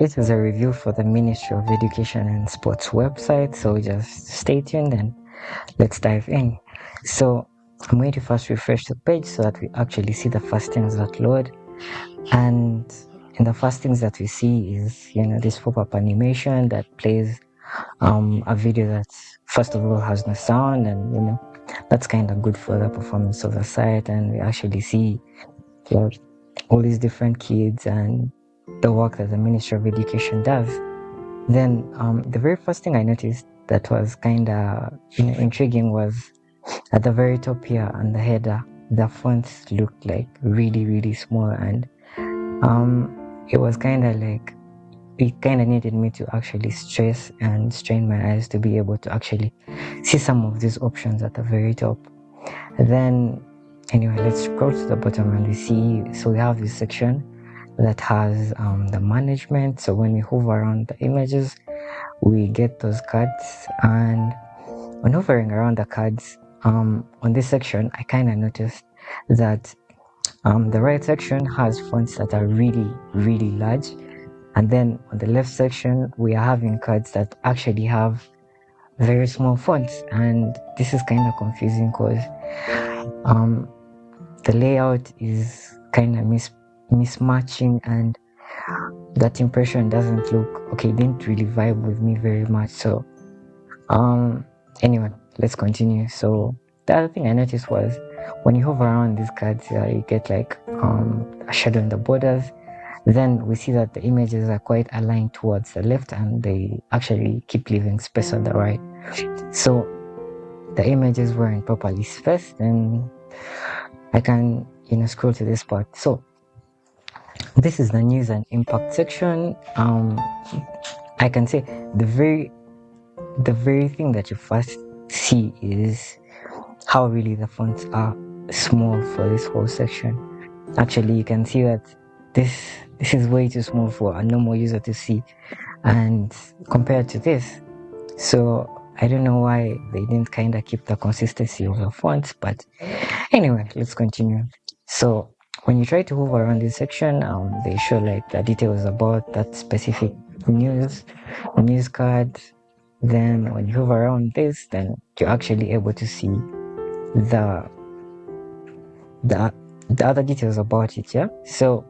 This is a review for the Ministry of Education and Sports website, so just stay tuned and let's dive in. So I'm going to first refresh the page so that we actually see the first things that load. And in the first things that we see is, this pop-up animation that plays a video that first of all has no sound, and that's kind of good for the performance of the site. And we actually see all these different kids and the work that the Ministry of Education does. Then the very first thing I noticed that was kind of intriguing was at the very top here on the header, the fonts looked like really, really small, and it was kind of like it kind of needed me to actually stress and strain my eyes to be able to actually see some of these options at the very top. Then anyway, let's scroll to the bottom and we have this section that has the management. So when we hover around the images, we get those cards, and when hovering around the cards on this section, I kind of noticed that the right section has fonts that are really, really large, and then on the left section we are having cards that actually have very small fonts, and this is kind of confusing because the layout is kind of mismatching, and that impression doesn't look okay. It didn't really vibe with me very much. So anyway, let's continue. So the other thing I noticed was when you hover around these cards, you get like a shadow in the borders. Then we see that the images are quite aligned towards the left, and they actually keep leaving space on the right. So the images weren't properly spaced, and I can scroll to this part. So this is the news and impact section. I can say the very thing that you first see is how really the fonts are small for this whole section. Actually, you can see that this is way too small for a normal user to see, and compared to this, so I don't know why they didn't kind of keep the consistency of the fonts. But anyway, let's continue. So when you try to hover around this section, they show like the details about that specific news card. Then when you hover around this, then you're actually able to see the other details about it. Yeah, so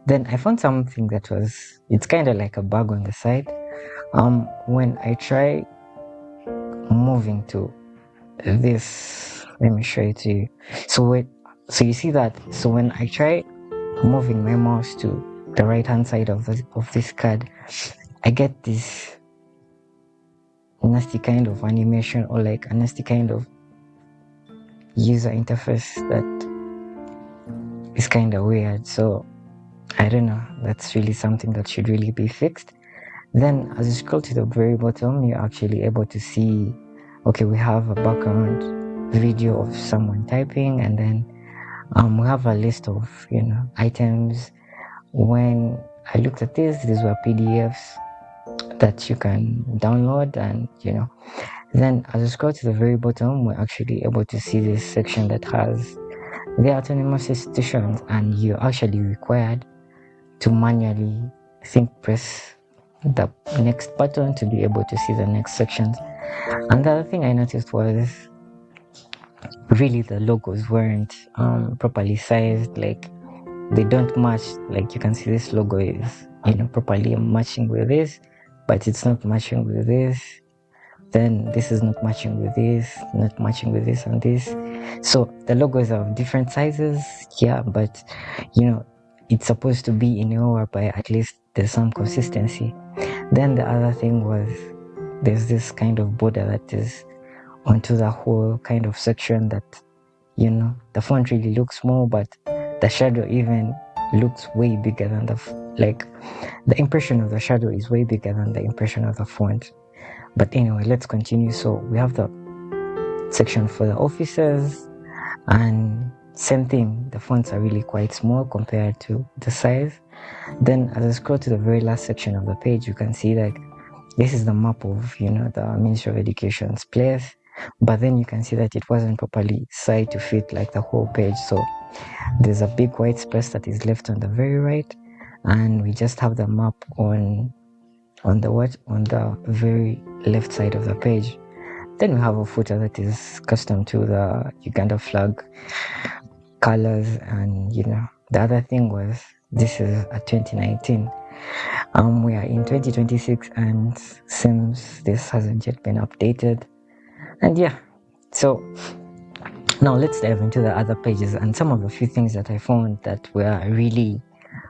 then I found something that it's kind of like a bug on the site. When I try moving to this, let me show it to you. So you see that, so when I try moving my mouse to the right hand side of this card, I get this nasty kind of animation, or like a nasty kind of user interface that is kind of weird. So I don't know, that's really something that should really be fixed. Then as you scroll to the very bottom, you're actually able to see, okay, we have a background video of someone typing, and then we have a list of items. When I looked at these were PDFs that you can download, and then as you scroll to the very bottom, we're actually able to see this section that has the autonomous institutions, and you're actually required to manually, I think, press the next button to be able to see the next sections. And the other thing I noticed was really the logos weren't properly sized. Like, they don't match. Like, you can see this logo is properly matching with this, but it's not matching with this. Then this is not matching with this, not matching with this and this. So the logos are of different sizes, yeah, but it's supposed to be in order, by at least there's some consistency. Then the other thing was there's this kind of border that is onto the whole kind of section that the font really looks small, but the shadow even looks way bigger than the impression of the shadow is way bigger than the impression of the font. But anyway, let's continue. So we have the section for the officers, and same thing, the fonts are really quite small compared to the size. Then as I scroll to the very last section of the page, you can see that this is the map of the Ministry of Education's place, but then you can see that it wasn't properly sized to fit like the whole page. So there's a big white space that is left on the very right, and we just have the map on on the very left side of the page. Then we have a footer that is custom to the Uganda flag colors, and the other thing was this is a 2019. We are in 2026, and seems this hasn't yet been updated. And yeah, so now let's dive into the other pages and some of the few things that I found that were really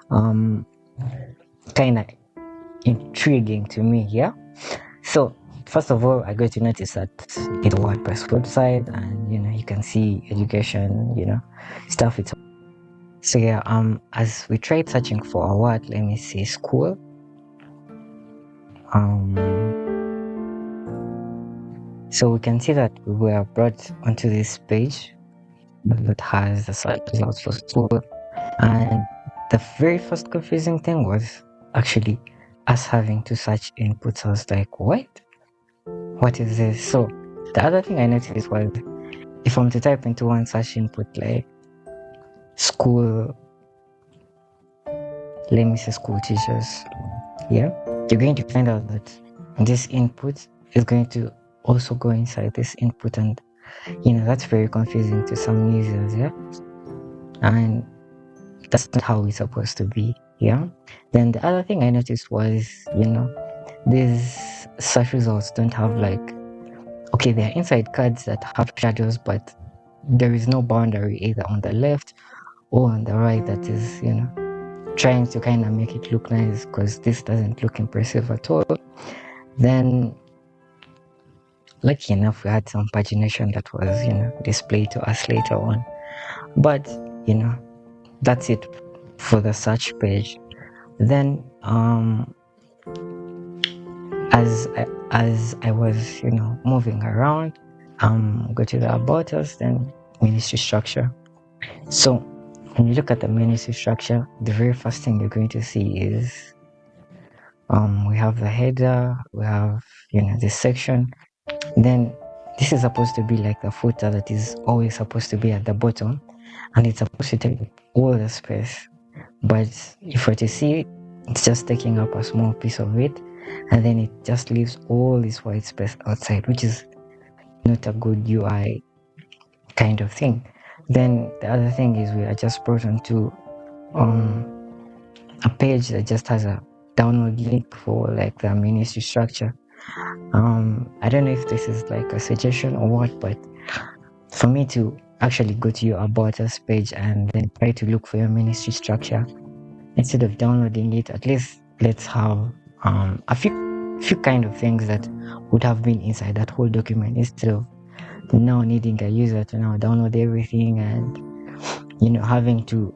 kind of intriguing to me. Yeah. So first of all, I got to notice that it's a WordPress website, and you can see education, stuff. It's so yeah. As we tried searching for a word, let me see, school. So we can see that we were brought onto this page that has the search results for school, and the very first confusing thing was actually us having to search inputs. I was like, what is this? So the other thing I noticed was if I'm to type into one search input like school, let me say school teachers, yeah, you're going to find out that this input is going to also go inside this input, and that's very confusing to some users, yeah, and that's not how it's supposed to be, yeah. Then the other thing I noticed was these search results don't have like, okay, they're inside cards that have shadows, but there is no boundary either on the left or on the right that is trying to kind of make it look nice, because this doesn't look impressive at all. Then lucky enough we had some pagination that was displayed to us later on, but that's it for the search page. Then as I was moving around, go to the about us, then ministry structure. So when you look at the ministry structure, the very first thing you're going to see is we have the header, we have this section. Then this is supposed to be like the footer that is always supposed to be at the bottom, and it's supposed to take all the space. But if we're to see, it's just taking up a small piece of it, and then it just leaves all this white space outside, which is not a good UI kind of thing. Then the other thing is we are just brought onto a page that just has a download link for like the ministry structure. I don't know if this is like a suggestion or what, but for me to actually go to your about us page and then try to look for your ministry structure, instead of downloading it, at least let's have a few kind of things that would have been inside that whole document, instead of now needing a user to now download everything and having to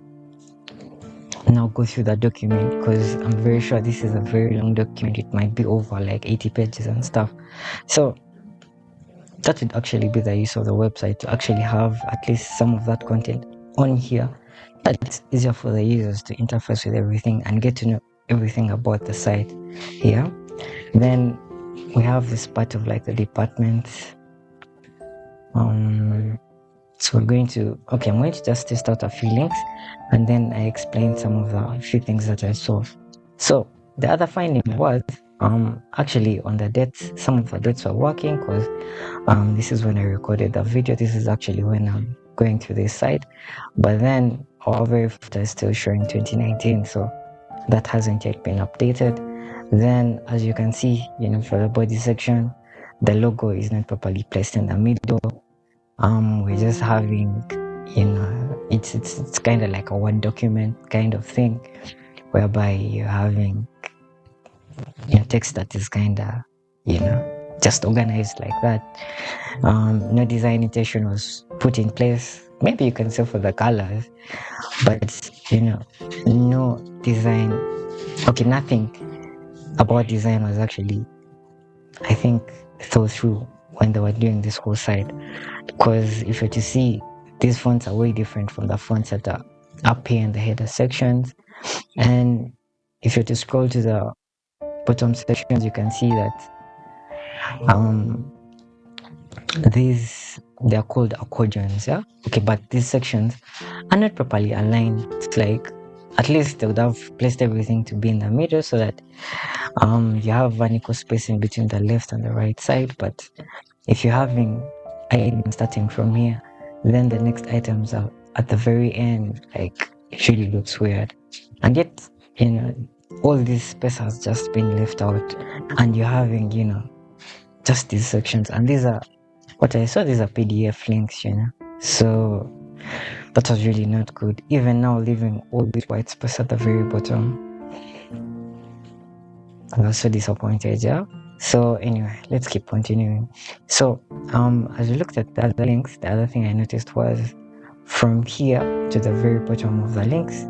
now go through the document, because I'm very sure this is a very long document. It might be over like 80 pages and stuff. So that would actually be the use of the website, to actually have at least some of that content on here, that it's easier for the users to interface with everything and get to know everything about the site. Yeah. Then we have this part of like the departments. So I'm going to just test out a few links, and then I explain some of the few things that I saw. So the other finding was actually on the dates, some of the dates were working, because this is when I recorded the video. This is actually when I'm going through this site, but then our very footer is still showing 2019, so that hasn't yet been updated. Then as you can see, for the body section, the logo is not properly placed in the middle. We're just having it's kind of like a Word document kind of thing, whereby you're having text that is kind of just organized like that. No design intention was put in place. Maybe you can say for the colors, but no design. Okay, nothing about design was actually, I think, thought through when they were doing this whole site. Because if you're to see, these fonts are way different from the fonts that are up here in the header sections. And if you're to scroll to the bottom sections, you can see that they're called accordions, yeah. Okay, but these sections are not properly aligned. It's like at least they would have placed everything to be in the middle so that you have an equal spacing between the left and the right side. But if you're having items starting from here, then the next items are at the very end, like it really looks weird. And yet, all this space has just been left out, and you're having, just these sections. And these are what I saw, these are PDF links, So that was really not good. Even now, leaving all this white space at the very bottom, I was so disappointed, yeah. So anyway, let's keep continuing. So as we looked at the other links, the other thing I noticed was from here to the very bottom of the links,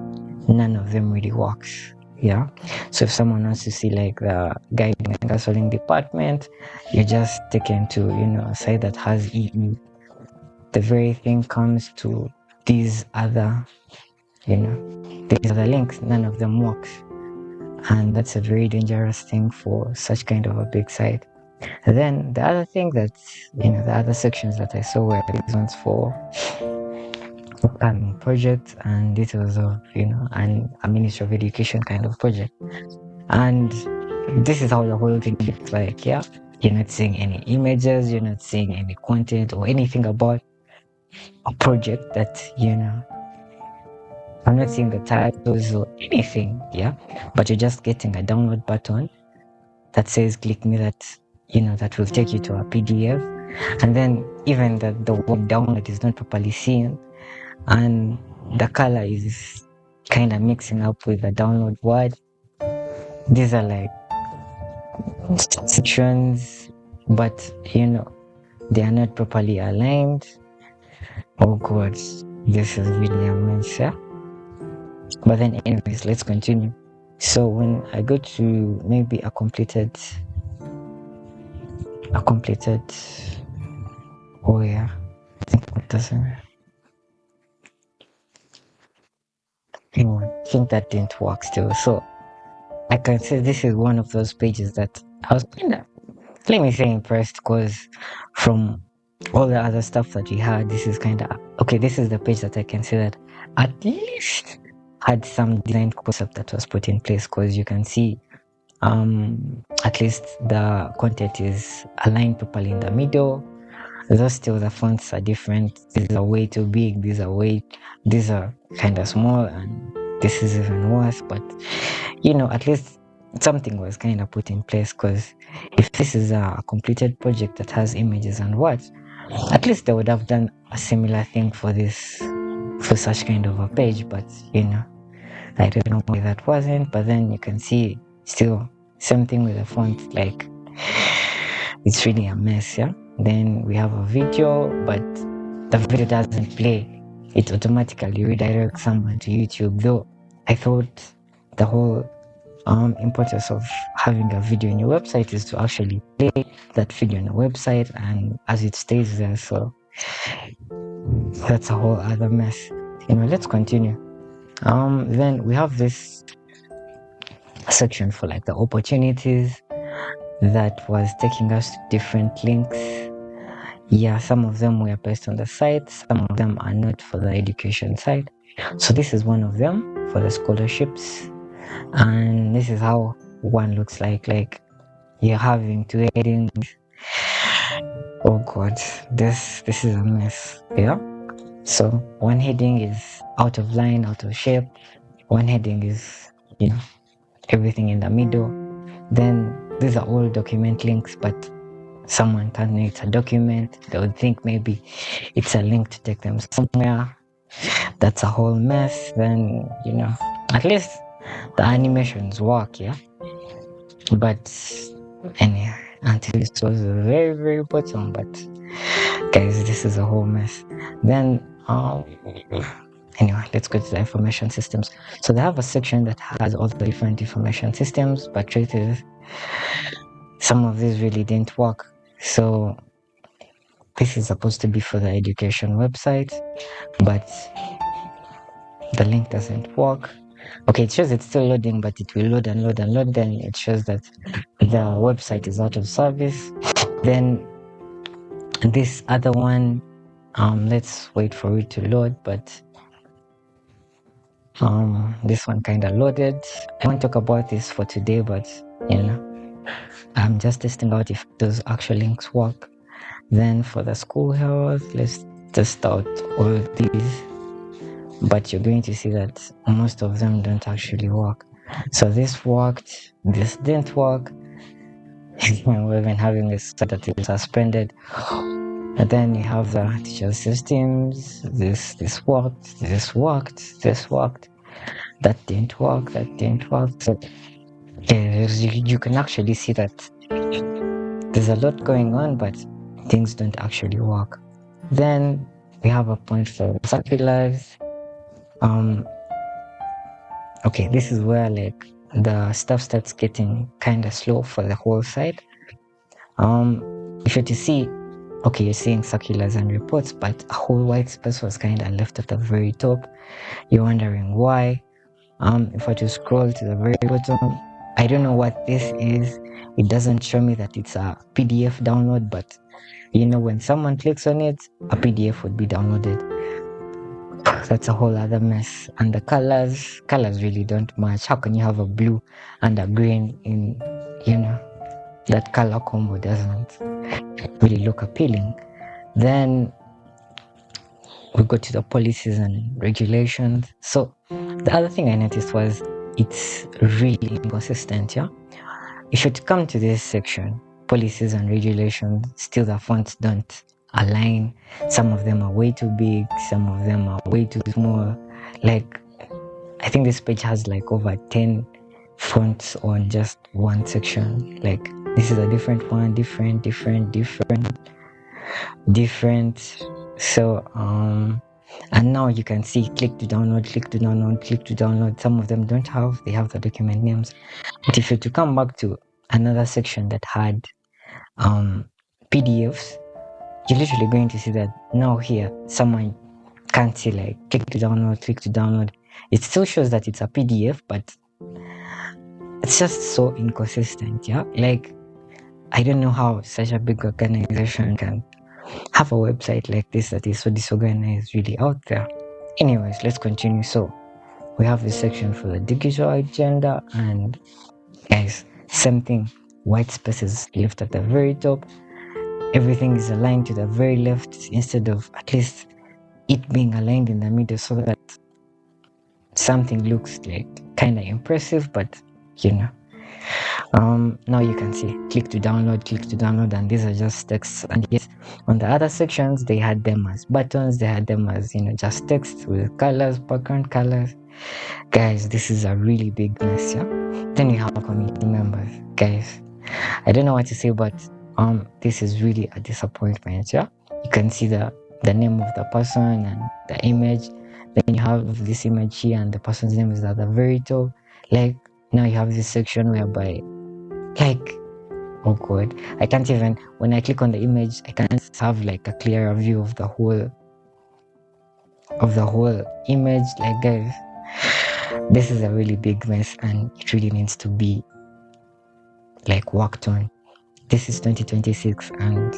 none of them really works. Yeah. So if someone wants to see like the guiding and counseling department, you're just taken to a site that has EE. The very thing comes to these other, these other links, none of them works. And that's a very dangerous thing for such kind of a big site. And then the other thing that's, the other sections that I saw were these ones for upcoming projects and details of, a Ministry of Education kind of project. And this is how the whole thing looks like, yeah? You're not seeing any images, you're not seeing any content or anything about a project that, I'm not seeing the titles or anything, yeah? But you're just getting a download button that says click me, that that will take you to a PDF. And then even the word download is not properly seen, and the color is kind of mixing up with the download word. These are like sections, but they are not properly aligned. Oh god, this is really a mess, yeah? But then anyways, let's continue. So when I go to maybe a completed oh yeah, I think it doesn't. Anyway, I think that didn't work still. So I can say this is one of those pages that I was kind of, let me say, impressed, because from all the other stuff that we had, this is kind of okay. This is the page that I can say that at least had some design concept that was put in place, because you can see at least the content is aligned properly in the middle. Though still the fonts are different. These are way too big, these are kind of small, and this is even worse. But at least something was kind of put in place, because if this is a completed project that has images and words, at least they would have done a similar thing for such kind of a page. But I don't know why that wasn't. But then you can see still same thing with the font, like it's really a mess, yeah. Then we have a video, but the video doesn't play. It automatically redirects someone to YouTube. Though I thought the whole importance of having a video in your website is to actually play that video on the website and as it stays there. So that's a whole other mess. Let's continue. Then we have this section for like the opportunities that was taking us to different links. Yeah, some of them were based on the site, some of them are not for the education side. So this is one of them for the scholarships, and this is how one looks like you're having two headings. Oh god, this is a mess. Yeah. So one heading is out of line, out of shape. One heading is everything in the middle. Then these are all document links, but someone can know it's a document. They would think maybe it's a link to take them somewhere. That's a whole mess. Then at least the animations work, yeah. But anyway, until it was very very bottom. But guys, this is a whole mess. Then anyway, let's go to the information systems. So they have a section that has all the different information systems, but truth is some of these really didn't work. So this is supposed to be for the education website, but the link doesn't work. Okay, it shows it's still loading, but it will load and load and load. Then it shows that the website is out of service. Then this other one, let's wait for it to load. But This one kind of loaded. I won't talk about this for today, but I'm just testing out if those actual links work. Then for the school health, let's test out all these. But you're going to see that most of them don't actually work. So this worked, this didn't work. We're even having a site that is suspended. And then you have the teacher systems. This worked, this worked, this worked. That didn't work, that didn't work. So you can actually see that there's a lot going on, but things don't actually work. Then we have a point for circulars. Okay, this is where like the stuff starts getting kind of slow for the whole site. If you're to see, okay, you're seeing circulars and reports, but a whole white space was kind of left at the very top. You're wondering why. If I just scroll to the very bottom, I don't know what this is. It doesn't show me that it's a PDF download, but when someone clicks on it, a PDF would be downloaded. That's a whole other mess. And the colors really don't match. How can you have a blue and a green in, that color combo doesn't really look appealing. Then we go to the policies and regulations. So the other thing I noticed was it's really inconsistent. Yeah, if you come to this section, policies and regulations, still the fonts don't align. Some of them are way too big, some of them are way too small. Like, I think this page has like over 10 fonts on just one section. Like, this is a different one, different. So and now you can see click to download. Some of them don't have, they have the document names. But if you to come back to another section that had PDFs, you're literally going to see that now here someone can't see like click to download. It still shows that it's a PDF, but it's just so inconsistent. Yeah, like I don't know how such a big organization can have a website like this that is so disorganized really out there. Anyways, let's continue. So we have this section for the digital agenda, and guys, same thing, white spaces left at the very top. Everything is aligned to the very left instead of at least it being aligned in the middle, so that something looks like kind of impressive. But now you can see click to download, and these are just texts. And yes, on the other sections they had them as buttons, they had them as just text with colors, background colors. Guys, this is a really big mess. Yeah, then you have community members. Guys, I don't know what to say, but this is really a disappointment. Yeah, you can see the name of the person and the image. Then you have this image here, and the person's name is at the very top. Like, now you have this section whereby, like, oh god, I can't even, when I click on the image, I can't have like a clearer view of the whole image. Like, guys, this is a really big mess, and it really needs to be like worked on. This is 2026, and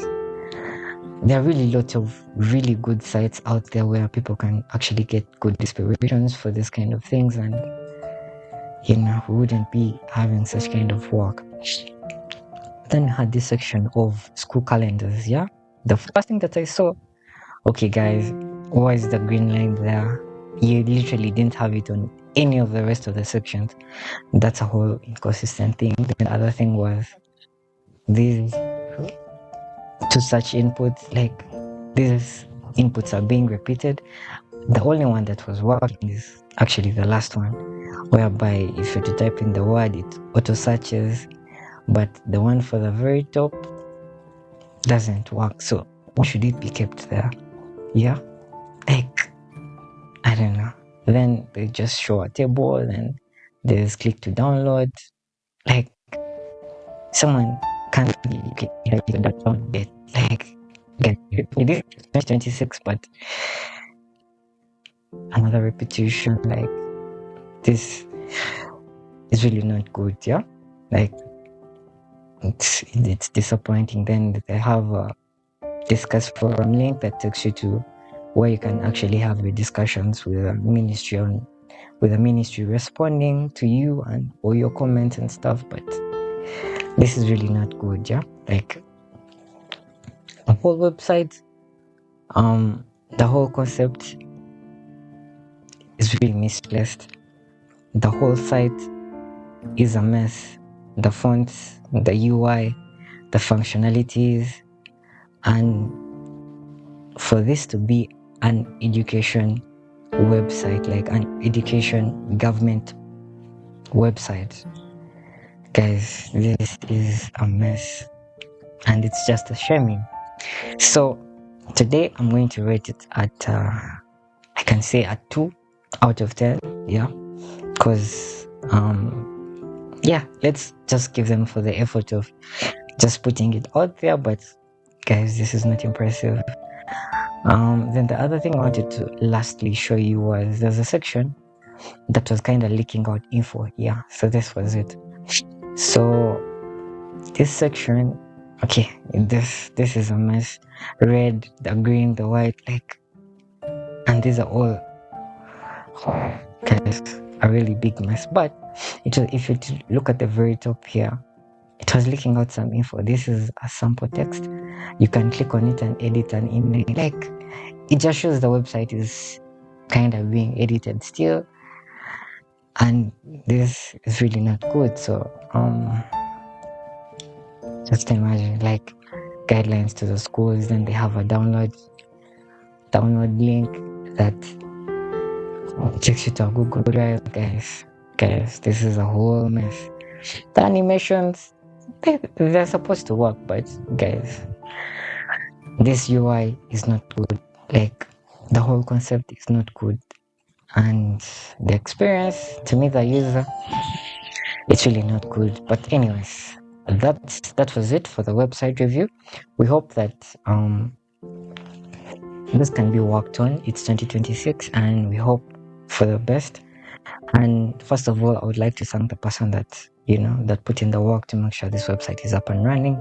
there are really lots of really good sites out there where people can actually get good inspirations for this kind of things, and we wouldn't be having such kind of work. Then I had this section of school calendars. Yeah, the first thing that I saw, okay guys, why is the green line there? You literally didn't have it on any of the rest of the sections. That's a whole inconsistent thing. Then the other thing was these to such inputs, like these inputs are being repeated. The only one that was working is actually the last one, whereby if you to type in the word, it auto searches, but the one for the very top doesn't work. So why should it be kept there? Yeah, like, I don't know. Then they just show a table, and there's click to download. Like, someone can't click to download it. Like, it is 2026, but another repetition like this is really not good. Yeah, like it's disappointing. Then they have a discuss forum link that takes you to where you can actually have your discussions with the ministry on with the ministry responding to you and all your comments and stuff. But this is really not good, yeah. Like the whole website, the whole concept is really misplaced. The whole site is a mess. The fonts, the UI, the functionalities, and for this to be an education website, like an education government website, guys, this is a mess and it's just a shaming. So today I'm going to rate it at I can say a 2 out of 10, yeah, because yeah, let's just give them for the effort of just putting it out there. But guys, this is not impressive. Then the other thing I wanted to lastly show you was there's a section that was kind of leaking out info. Yeah, so this was it. So this section, okay, this is a mess. Red, the green, the white, like, and these are all guys a really big mess. But it was, if you look at the very top here, it was leaking out some info. This is a sample text. You can click on it and edit an image. Like, it just shows the website is kind of being edited still, and this is really not good. So just imagine, like, guidelines to the schools, then they have a download link that takes you to a Google Drive. Guys, this is a whole mess. The animations, they're supposed to work, but guys, this UI is not good. Like, the whole concept is not good, and the experience to me, the user, it's really not good. But anyways, that was it for the website review. We hope that this can be worked on. It's 2026 and we hope for the best. And first of all, I would like to thank the person that that put in the work to make sure this website is up and running.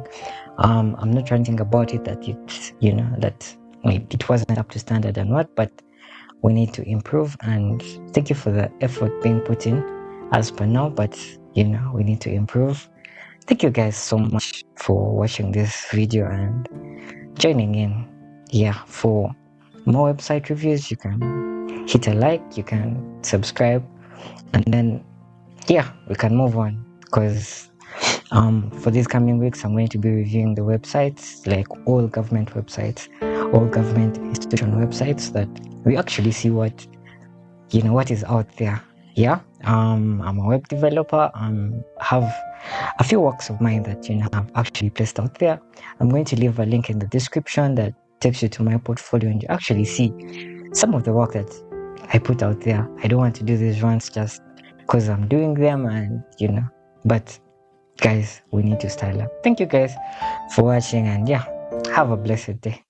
I'm not ranting about it that it wasn't up to standard and what, but we need to improve. And thank you for the effort being put in as per now, but we need to improve. Thank you guys so much for watching this video and joining in. Yeah, for more website reviews, you can hit a like, you can subscribe, and then yeah, we can move on, because for these coming weeks I'm going to be reviewing the websites, like all government websites, all government institution websites, that we actually see what is out there. Yeah, I'm a web developer. Have a few works of mine that I've actually placed out there. I'm going to leave a link in the description that takes you to my portfolio, and you actually see some of the work that I put out there. I don't want to do these runs just because I'm doing them, and but guys, we need to style up. Thank you guys for watching, and yeah, have a blessed day.